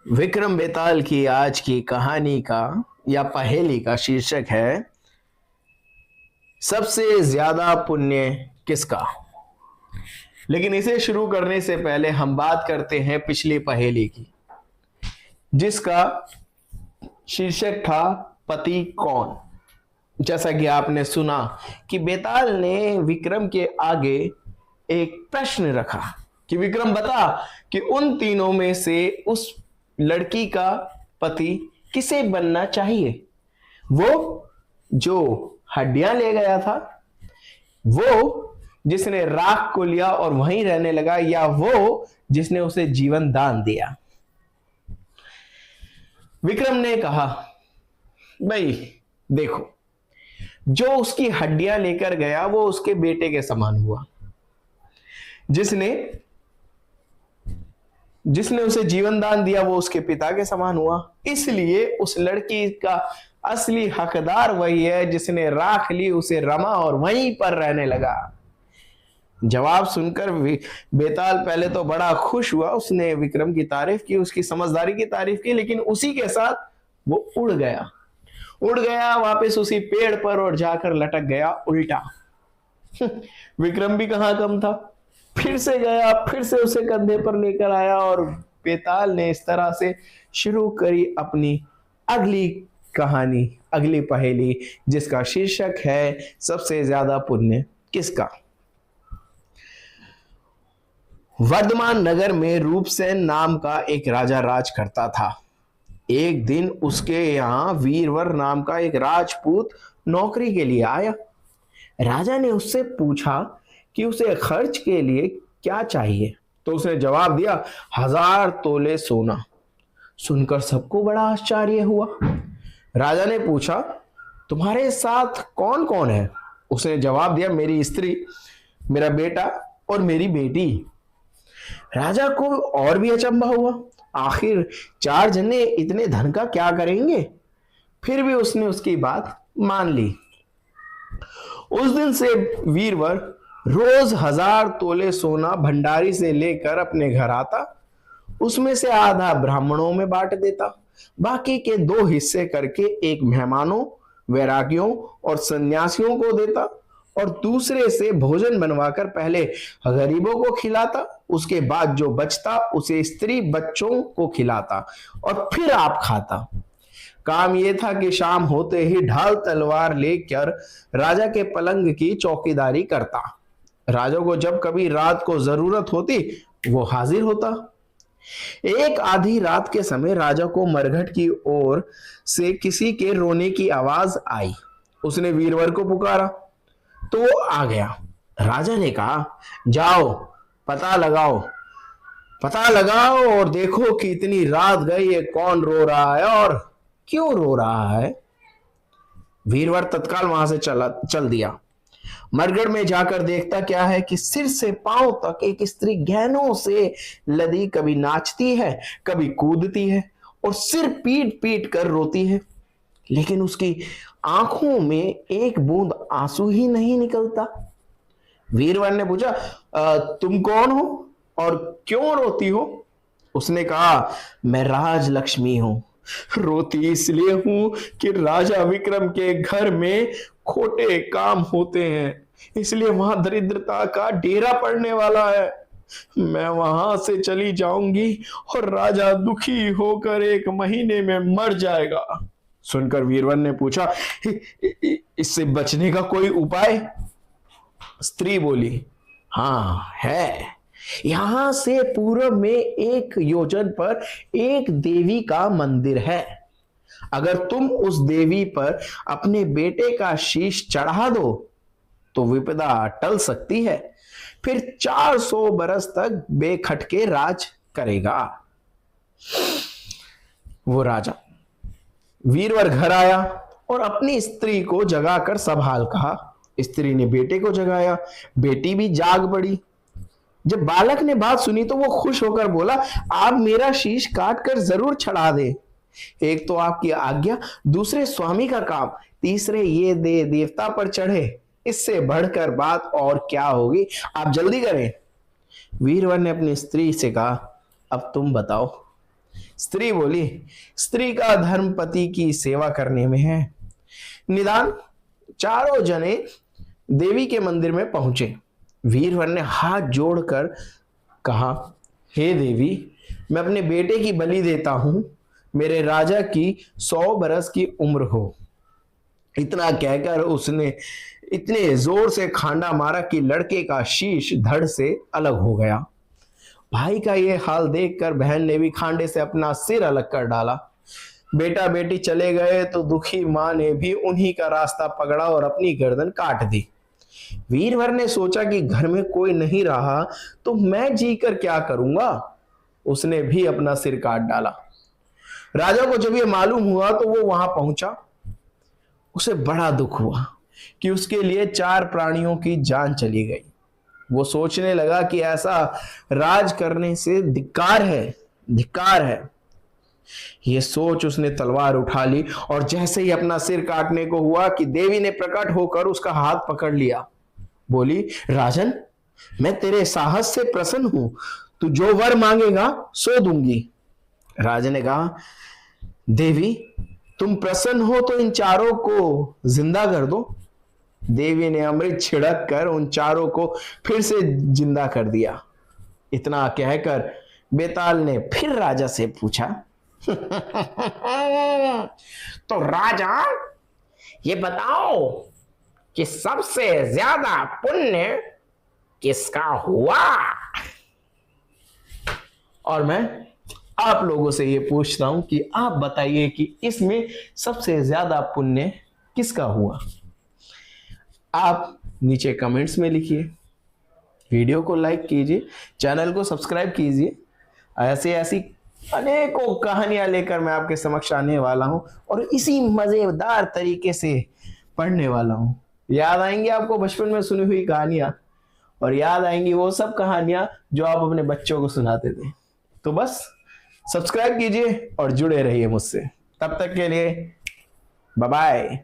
विक्रम बेताल की आज की कहानी का या पहेली का शीर्षक है सबसे ज्यादा पुण्य किसका। लेकिन इसे शुरू करने से पहले हम बात करते हैं पिछली पहेली की, जिसका शीर्षक था पति कौन। जैसा कि आपने सुना कि बेताल ने विक्रम के आगे एक प्रश्न रखा कि विक्रम बता कि उन तीनों में से उस लड़की का पति किसे बनना चाहिए। वो जो हड्डियां ले गया था, वो जिसने राख को लिया और वहीं रहने लगा, या वो जिसने उसे जीवन दान दिया। विक्रम ने कहा, भाई देखो, जो उसकी हड्डियां लेकर गया वो उसके बेटे के समान हुआ। जिसने जिसने उसे जीवन दान दिया वो उसके पिता के समान हुआ। इसलिए उस लड़की का असली हकदार वही है जिसने राख ली, उसे रमा और वहीं पर रहने लगा। जवाब सुनकर बेताल पहले तो बड़ा खुश हुआ। उसने विक्रम की तारीफ की, उसकी समझदारी की तारीफ की, लेकिन उसी के साथ वो उड़ गया वापस उसी पेड़ पर और जाकर लटक गया उल्टा। विक्रम भी कहां कम था, फिर से गया, फिर से उसे कंधे पर लेकर आया और बेताल ने इस तरह से शुरू करी अपनी अगली कहानी, अगली पहेली, जिसका शीर्षक है सबसे ज्यादा पुण्य किसका। वर्धमान नगर में रूपसेन नाम का एक राजा राज करता था। एक दिन उसके यहां वीरवर नाम का एक राजपूत नौकरी के लिए आया। राजा ने उससे पूछा कि उसे खर्च के लिए क्या चाहिए, तो उसने जवाब दिया, 1000 तोले सोना। सुनकर सबको बड़ा आश्चर्य हुआ। राजा ने पूछा, तुम्हारे साथ कौन कौन है। उसने जवाब दिया, मेरी स्त्री, मेरा बेटा और मेरी बेटी। राजा को और भी अचंभा हुआ, आखिर 4 जने इतने धन का क्या करेंगे। फिर भी उसने उसकी बात मान ली। उस दिन से वीरवर रोज 1000 तोले सोना भंडारी से लेकर अपने घर आता। उसमें से आधा ब्राह्मणों में बांट देता, बाकी के 2 हिस्से करके एक मेहमानों, वैरागियों और सन्यासियों को देता और दूसरे से भोजन बनवाकर पहले गरीबों को खिलाता, उसके बाद जो बचता उसे स्त्री बच्चों को खिलाता और फिर आप खाता। काम यह था कि शाम होते ही ढाल तलवार लेकर राजा के पलंग की चौकीदारी करता। राजा को जब कभी रात को जरूरत होती वो हाजिर होता। एक आधी रात के समय राजा को मरघट की ओर से किसी के रोने की आवाज आई। उसने वीरवर को पुकारा तो वो आ गया। राजा ने कहा, जाओ पता लगाओ और देखो कि इतनी रात गई है, कौन रो रहा है और क्यों रो रहा है। वीरवर तत्काल वहां से चल दिया। मरघट में जाकर देखता क्या है कि सिर से पांव तक एक स्त्री गहनों से लदी कभी नाचती है, कभी कूदती है और सिर पीट पीट कर रोती है, लेकिन उसकी आंखों में एक बूंद आंसू ही नहीं निकलता। वीरवर ने पूछा, तुम कौन हो और क्यों रोती हो। उसने कहा, मैं राजलक्ष्मी हूं, रोती इसलिए हूं कि राजा विक्रम के घर में खोटे काम होते हैं, इसलिए वहां दरिद्रता का डेरा पड़ने वाला है। मैं वहां से चली जाऊंगी और राजा दुखी होकर 1 महीने में मर जाएगा। सुनकर वीरवर ने पूछा, इससे बचने का कोई उपाय। स्त्री बोली, हाँ है। यहां से पूर्व में 1 योजन पर एक देवी का मंदिर है। अगर तुम उस देवी पर अपने बेटे का शीश चढ़ा दो तो विपदा टल सकती है, फिर 400 बरस तक बेखटके राज करेगा। वो राजा वीरवर घर आया और अपनी स्त्री को जगाकर सब हाल कहा। स्त्री ने बेटे को जगाया, बेटी भी जाग पड़ी। जब बालक ने बात सुनी तो वो खुश होकर बोला, आप मेरा शीश काट कर जरूर चढ़ा दे। एक तो आपकी आज्ञा, दूसरे स्वामी का काम, तीसरे ये देवता पर चढ़े, इससे बढ़कर बात और क्या होगी, आप जल्दी करें। वीरवर ने अपनी स्त्री से कहा, अब तुम बताओ स्त्री बोली, स्त्री का धर्म पति की सेवा करने में है। निदान चारों जने देवी के मंदिर में पहुंचे। वीरवर ने हाथ जोड़कर कहा, हे देवी, मैं अपने बेटे की बलि देता हूं, मेरे राजा की 100 बरस की उम्र हो। इतना कहकर उसने इतने जोर से खांडा मारा कि लड़के का शीश धड़ से अलग हो गया। भाई का ये हाल देखकर बहन ने भी खांडे से अपना सिर अलग कर डाला। बेटा बेटी चले गए तो दुखी मां ने भी उन्हीं का रास्ता पकड़ा और अपनी गर्दन काट दी। वीरवर ने सोचा कि घर में कोई नहीं रहा तो मैं जीकर क्या करूंगा। उसने भी अपना सिर काट डाला। राजा को जब यह मालूम हुआ तो वो वहां पहुंचा। उसे बड़ा दुख हुआ कि उसके लिए 4 प्राणियों की जान चली गई। वो सोचने लगा कि ऐसा राज करने से धिक्कार है, धिक्कार है। ये सोच उसने तलवार उठा ली और जैसे ही अपना सिर काटने को हुआ कि देवी ने प्रकट होकर उसका हाथ पकड़ लिया। बोली, राजन, मैं तेरे साहस से प्रसन्न हूं, तू जो वर मांगेगा सो दूंगी। राजा ने कहा, देवी, तुम प्रसन्न हो तो इन चारों को जिंदा कर दो। देवी ने अमृत छिड़क कर उन चारों को फिर से जिंदा कर दिया। इतना कहकर बेताल ने फिर राजा से पूछा, तो राजा, ये बताओ कि सबसे ज्यादा पुण्य किसका हुआ? और मैं आप लोगों से ये पूछता हूं कि आप बताइए कि इसमें सबसे ज्यादा पुण्य किसका हुआ? आप नीचे कमेंट्स में लिखिए, वीडियो को लाइक कीजिए, चैनल को सब्सक्राइब कीजिए। ऐसे ऐसी अनेकों कहानियां लेकर मैं आपके समक्ष आने वाला हूं और इसी मजेदार तरीके से पढ़ने वाला हूं। याद आएंगी आपको बचपन में सुनी हुई कहानियां, और याद आएंगी वो सब कहानियां जो आप अपने बच्चों को सुनाते थे। तो बस सब्सक्राइब कीजिए और जुड़े रहिए मुझसे। तब तक के लिए बाय बाय।